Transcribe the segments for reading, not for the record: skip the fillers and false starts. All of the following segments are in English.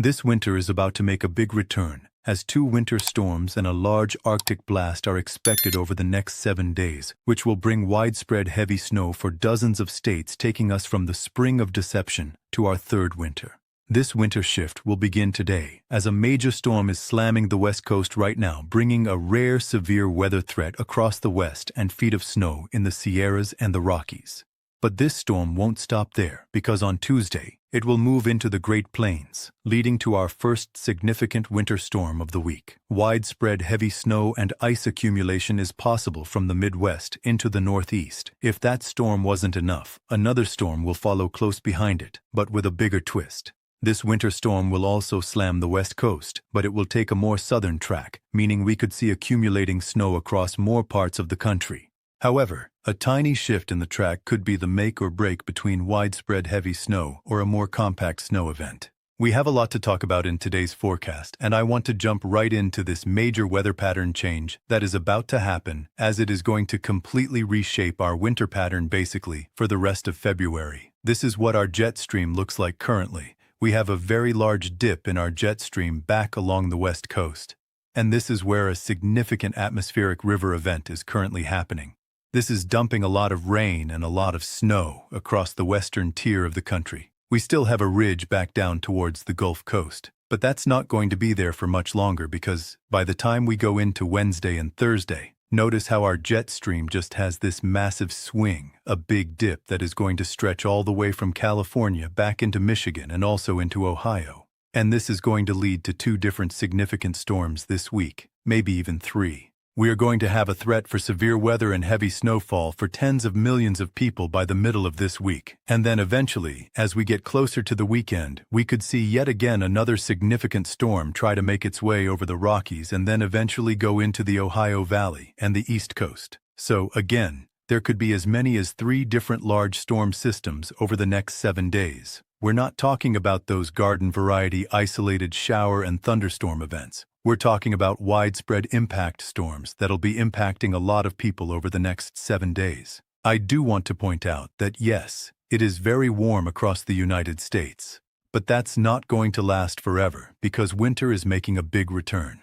This winter is about to make a big return, as 2 winter storms and a large Arctic blast are expected over the next 7 days, which will bring widespread heavy snow for dozens of states, taking us from the spring of deception to our 3rd winter. This winter shift will begin today, as a major storm is slamming the west coast right now, bringing a rare severe weather threat across the west and feet of snow in the Sierras and the Rockies. But this storm won't stop there, because on Tuesday, it will move into the Great Plains, leading to our first significant winter storm of the week. Widespread heavy snow and ice accumulation is possible from the Midwest into the Northeast. If that storm wasn't enough, another storm will follow close behind it, but with a bigger twist. This winter storm will also slam the West Coast, but it will take a more southern track, meaning we could see accumulating snow across more parts of the country. However, a tiny shift in the track could be the make or break between widespread heavy snow or a more compact snow event. We have a lot to talk about in today's forecast, and I want to jump right into this major weather pattern change that is about to happen, as it is going to completely reshape our winter pattern basically for the rest of February. This is what our jet stream looks like currently. We have a very large dip in our jet stream back along the west coast. And this is where a significant atmospheric river event is currently happening. This is dumping a lot of rain and a lot of snow across the western tier of the country. We still have a ridge back down towards the Gulf Coast, but that's not going to be there for much longer, because by the time we go into Wednesday and Thursday, notice how our jet stream just has this massive swing, a big dip that is going to stretch all the way from California back into Michigan and also into Ohio. And this is going to lead to 2 different significant storms this week, maybe even 3. We are going to have a threat for severe weather and heavy snowfall for tens of millions of people by the middle of this week. And then eventually, as we get closer to the weekend, we could see yet again another significant storm try to make its way over the Rockies and then eventually go into the Ohio Valley and the East Coast. So again, there could be as many as 3 different large storm systems over the next 7 days. We're not talking about those garden variety isolated shower and thunderstorm events. We're talking about widespread impact storms that'll be impacting a lot of people over the next 7 days. I do want to point out that yes, it is very warm across the United States, but that's not going to last forever because winter is making a big return.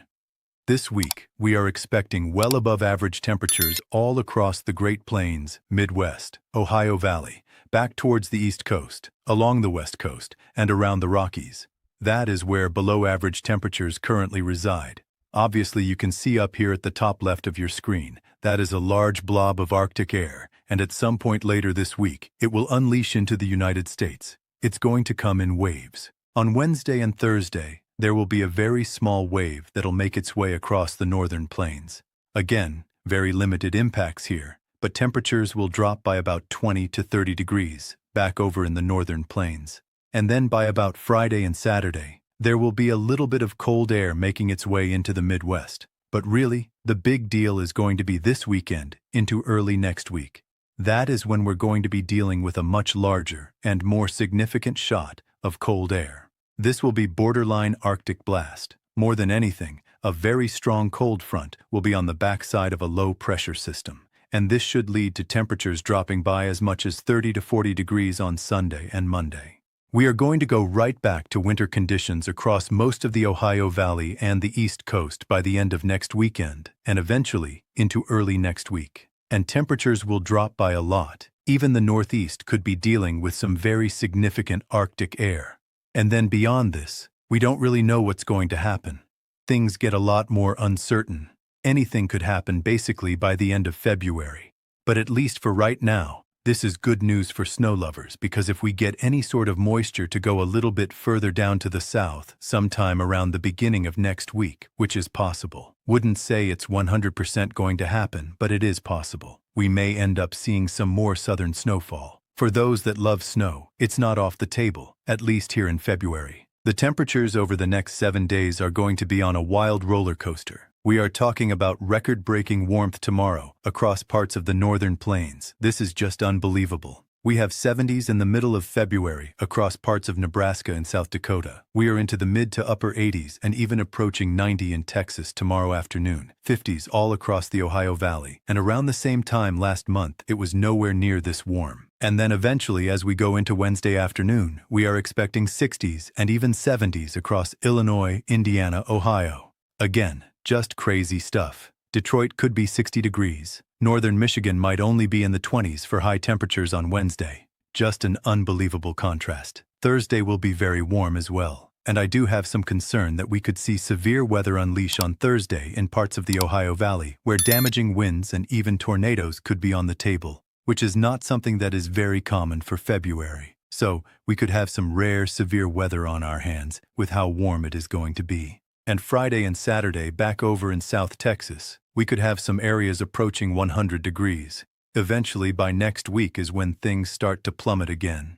This week, we are expecting well above average temperatures all across the Great Plains, Midwest, Ohio Valley, back towards the East Coast, along the West Coast, and around the Rockies. That is where below-average temperatures currently reside. Obviously, you can see up here at the top left of your screen, that is a large blob of Arctic air, and at some point later this week, it will unleash into the United States. It's going to come in waves. On Wednesday and Thursday, there will be a very small wave that'll make its way across the northern plains. Again, very limited impacts here, but temperatures will drop by about 20 to 30 degrees back over in the northern plains. And then by about Friday and Saturday, there will be a little bit of cold air making its way into the Midwest. But really, the big deal is going to be this weekend into early next week. That is when we're going to be dealing with a much larger and more significant shot of cold air. This will be borderline Arctic blast. More than anything, a very strong cold front will be on the backside of a low-pressure system. And this should lead to temperatures dropping by as much as 30 to 40 degrees on Sunday and Monday. We are going to go right back to winter conditions across most of the Ohio Valley and the East Coast by the end of next weekend, and eventually into early next week. And temperatures will drop by a lot. Even the Northeast could be dealing with some very significant Arctic air. And then beyond this, we don't really know what's going to happen. Things get a lot more uncertain. Anything could happen basically by the end of February. But at least for right now, this is good news for snow lovers, because if we get any sort of moisture to go a little bit further down to the south, sometime around the beginning of next week, which is possible. Wouldn't say it's 100% going to happen, but it is possible. We may end up seeing some more southern snowfall. For those that love snow, it's not off the table, at least here in February. The temperatures over the next 7 days are going to be on a wild roller coaster. We are talking about record-breaking warmth tomorrow across parts of the northern plains. This is just unbelievable. We have 70s in the middle of February across parts of Nebraska and South Dakota. We are into the mid to upper 80s and even approaching 90 in Texas tomorrow afternoon. 50s all across the Ohio Valley. And around the same time last month, it was nowhere near this warm. And then eventually, as we go into Wednesday afternoon, we are expecting 60s and even 70s across Illinois, Indiana, Ohio. Again, just crazy stuff. Detroit could be 60 degrees. Northern Michigan might only be in the 20s for high temperatures on Wednesday. Just an unbelievable contrast. Thursday will be very warm as well. And I do have some concern that we could see severe weather unleash on Thursday in parts of the Ohio Valley, where damaging winds and even tornadoes could be on the table, which is not something that is very common for February. So, we could have some rare severe weather on our hands with how warm it is going to be. And Friday and Saturday back over in South Texas, we could have some areas approaching 100 degrees. Eventually, by next week is when things start to plummet again.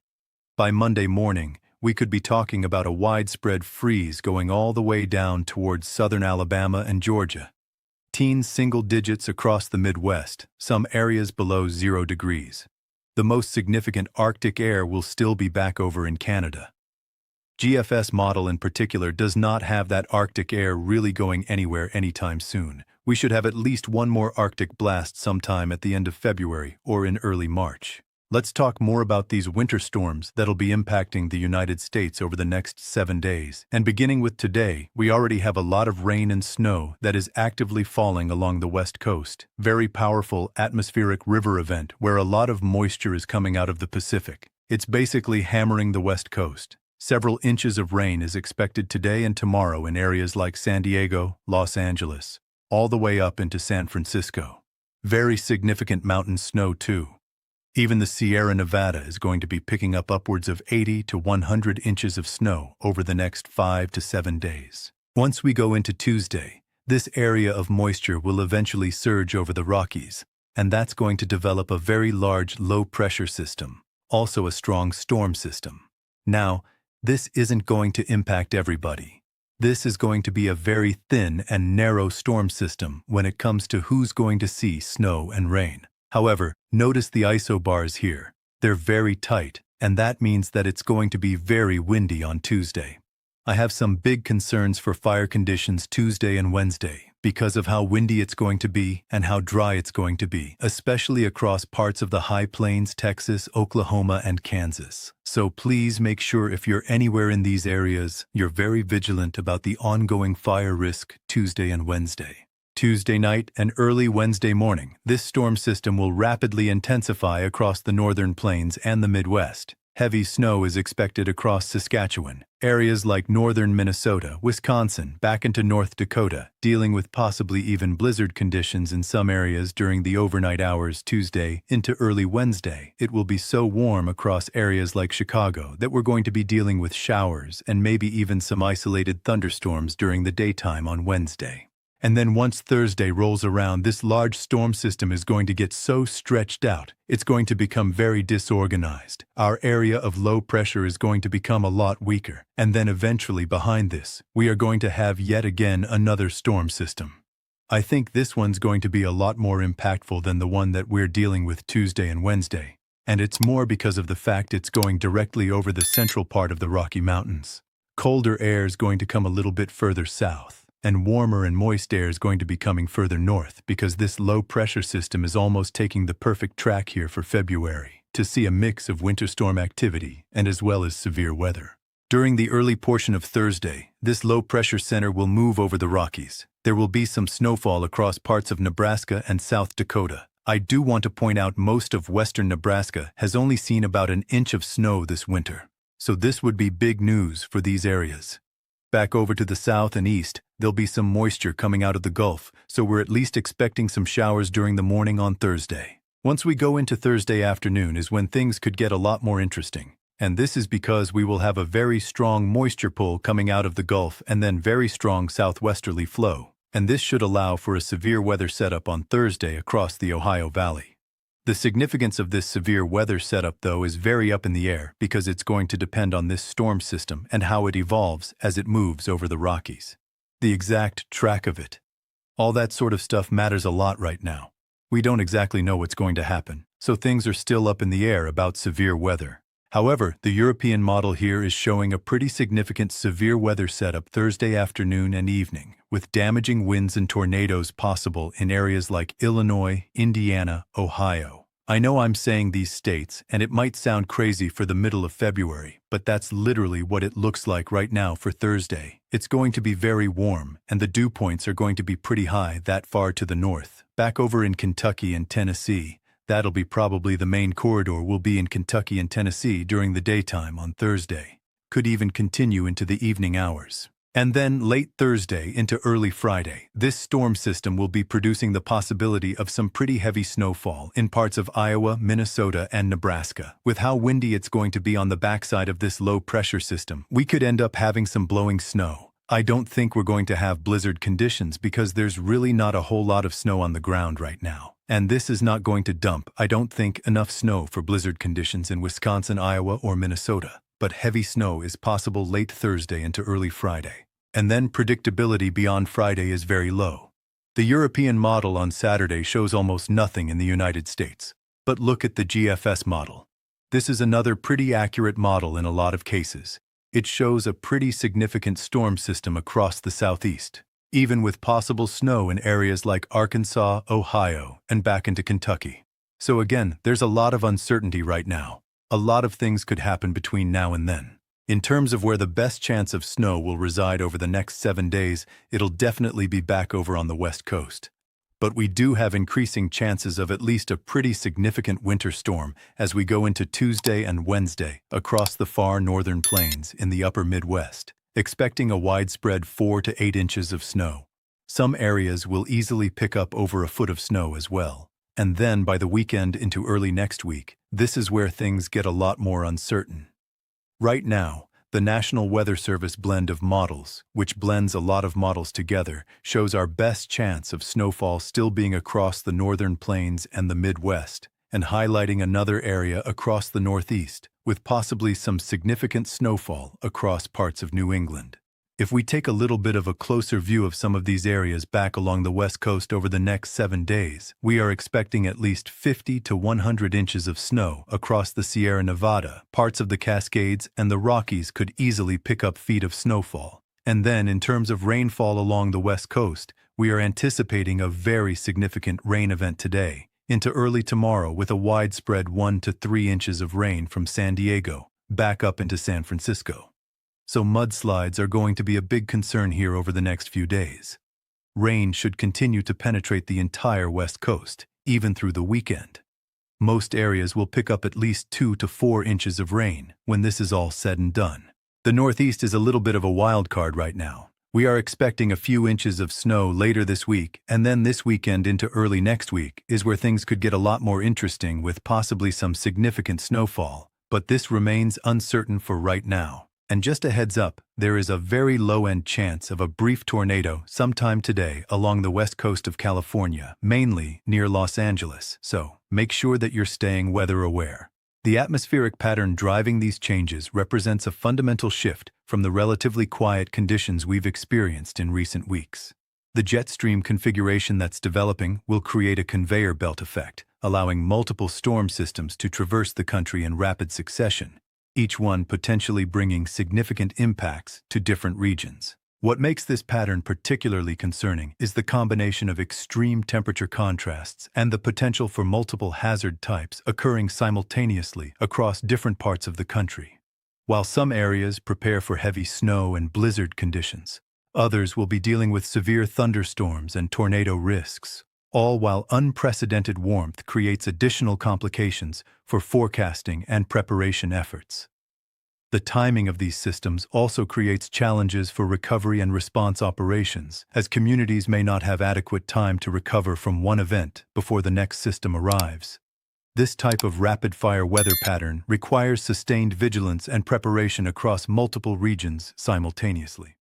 By Monday morning, we could be talking about a widespread freeze going all the way down towards southern Alabama and Georgia. Teens single digits across the Midwest, some areas below 0 degrees. The most significant Arctic air will still be back over in Canada. GFS model in particular does not have that Arctic air really going anywhere anytime soon. We should have at least one more Arctic blast sometime at the end of February or in early March. Let's talk more about these winter storms that'll be impacting the United States over the next 7 days. And beginning with today, we already have a lot of rain and snow that is actively falling along the West Coast. Very powerful atmospheric river event where a lot of moisture is coming out of the Pacific. It's basically hammering the West Coast. Several inches of rain is expected today and tomorrow in areas like San Diego, Los Angeles, all the way up into San Francisco. Very significant mountain snow too. Even the Sierra Nevada is going to be picking up upwards of 80 to 100 inches of snow over the next 5 to 7 days. Once we go into Tuesday, this area of moisture will eventually surge over the Rockies, and that's going to develop a very large low-pressure system, also a strong storm system. Now, this isn't going to impact everybody. This is going to be a very thin and narrow storm system when it comes to who's going to see snow and rain. However, notice the isobars here. They're very tight, and that means that it's going to be very windy on Tuesday. I have some big concerns for fire conditions Tuesday and Wednesday because of how windy it's going to be and how dry it's going to be, especially across parts of the high plains, Texas, Oklahoma, and Kansas. So please make sure if you're anywhere in these areas, you're very vigilant about the ongoing fire risk Tuesday and Wednesday. Tuesday night and early Wednesday morning, this storm system will rapidly intensify across the northern plains and the Midwest. Heavy snow is expected across Saskatchewan, areas like northern Minnesota, Wisconsin, back into North Dakota, dealing with possibly even blizzard conditions in some areas during the overnight hours Tuesday into early Wednesday. It will be so warm across areas like Chicago that we're going to be dealing with showers and maybe even some isolated thunderstorms during the daytime on Wednesday. And then once Thursday rolls around, this large storm system is going to get so stretched out, it's going to become very disorganized. Our area of low pressure is going to become a lot weaker. And then eventually behind this, we are going to have yet again another storm system. I think this one's going to be a lot more impactful than the one that we're dealing with Tuesday and Wednesday. And it's more because of the fact it's going directly over the central part of the Rocky Mountains. Colder air is going to come a little bit further south. And warmer and moist air is going to be coming further north because this low-pressure system is almost taking the perfect track here for February to see a mix of winter storm activity and as well as severe weather. During the early portion of Thursday, this low-pressure center will move over the Rockies. There will be some snowfall across parts of Nebraska and South Dakota. I do want to point out most of western Nebraska has only seen about an inch of snow this winter, so this would be big news for these areas. Back over to the south and east, there'll be some moisture coming out of the Gulf, so we're at least expecting some showers during the morning on Thursday. Once we go into Thursday afternoon is when things could get a lot more interesting. And this is because we will have a very strong moisture pull coming out of the Gulf and then very strong southwesterly flow. And this should allow for a severe weather setup on Thursday across the Ohio Valley. The significance of this severe weather setup, though, is very up in the air because it's going to depend on this storm system and how it evolves as it moves over the Rockies. The exact track of it. All that sort of stuff matters a lot right now. We don't exactly know what's going to happen, so things are still up in the air about severe weather. However, the European model here is showing a pretty significant severe weather setup Thursday afternoon and evening, with damaging winds and tornadoes possible in areas like Illinois, Indiana, Ohio. I know I'm saying these states, and it might sound crazy for the middle of February, but that's literally what it looks like right now for Thursday. It's going to be very warm, and the dew points are going to be pretty high that far to the north. Back over in Kentucky and Tennessee, that'll be probably the main corridor will be in Kentucky and Tennessee during the daytime on Thursday. Could even continue into the evening hours. And then late Thursday into early Friday, this storm system will be producing the possibility of some pretty heavy snowfall in parts of Iowa, Minnesota, and Nebraska. With how windy it's going to be on the backside of this low-pressure system, we could end up having some blowing snow. I don't think we're going to have blizzard conditions because there's really not a whole lot of snow on the ground right now. And this is not going to dump, I don't think, enough snow for blizzard conditions in Wisconsin, Iowa, or Minnesota. But heavy snow is possible late Thursday into early Friday. And then predictability beyond Friday is very low. The European model on Saturday shows almost nothing in the United States. But look at the GFS model. This is another pretty accurate model in a lot of cases. It shows a pretty significant storm system across the southeast, even with possible snow in areas like Arkansas, Ohio, and back into Kentucky. So again, there's a lot of uncertainty right now. A lot of things could happen between now and then. In terms of where the best chance of snow will reside over the next 7 days, it'll definitely be back over on the west coast. But we do have increasing chances of at least a pretty significant winter storm as we go into Tuesday and Wednesday across the far northern plains in the upper Midwest, expecting a widespread 4 to 8 inches of snow. Some areas will easily pick up over a foot of snow as well. And then by the weekend into early next week, this is where things get a lot more uncertain. Right now, the National Weather Service blend of models, which blends a lot of models together, shows our best chance of snowfall still being across the northern plains and the Midwest, and highlighting another area across the Northeast, with possibly some significant snowfall across parts of New England. If we take a little bit of a closer view of some of these areas back along the West Coast over the next 7 days, we are expecting at least 50 to 100 inches of snow across the Sierra Nevada. Parts of the Cascades and the Rockies could easily pick up feet of snowfall. And then, in terms of rainfall along the West Coast, we are anticipating a very significant rain event today, into early tomorrow with a widespread 1 to 3 inches of rain from San Diego, back up into San Francisco. So mudslides are going to be a big concern here over the next few days. Rain should continue to penetrate the entire West Coast, even through the weekend. Most areas will pick up at least 2 to 4 inches of rain when this is all said and done. The Northeast is a little bit of a wild card right now. We are expecting a few inches of snow later this week, and then this weekend into early next week is where things could get a lot more interesting with possibly some significant snowfall, but this remains uncertain for right now. And just a heads up, there is a very low-end chance of a brief tornado sometime today along the west coast of California, mainly near Los Angeles, so make sure that you're staying weather aware. The atmospheric pattern driving these changes represents a fundamental shift from the relatively quiet conditions we've experienced in recent weeks. The jet stream configuration that's developing will create a conveyor belt effect, allowing multiple storm systems to traverse the country in rapid succession, each one potentially bringing significant impacts to different regions. What makes this pattern particularly concerning is the combination of extreme temperature contrasts and the potential for multiple hazard types occurring simultaneously across different parts of the country. While some areas prepare for heavy snow and blizzard conditions, others will be dealing with severe thunderstorms and tornado risks, all while unprecedented warmth creates additional complications for forecasting and preparation efforts. The timing of these systems also creates challenges for recovery and response operations, as communities may not have adequate time to recover from one event before the next system arrives. This type of rapid-fire weather pattern requires sustained vigilance and preparation across multiple regions simultaneously.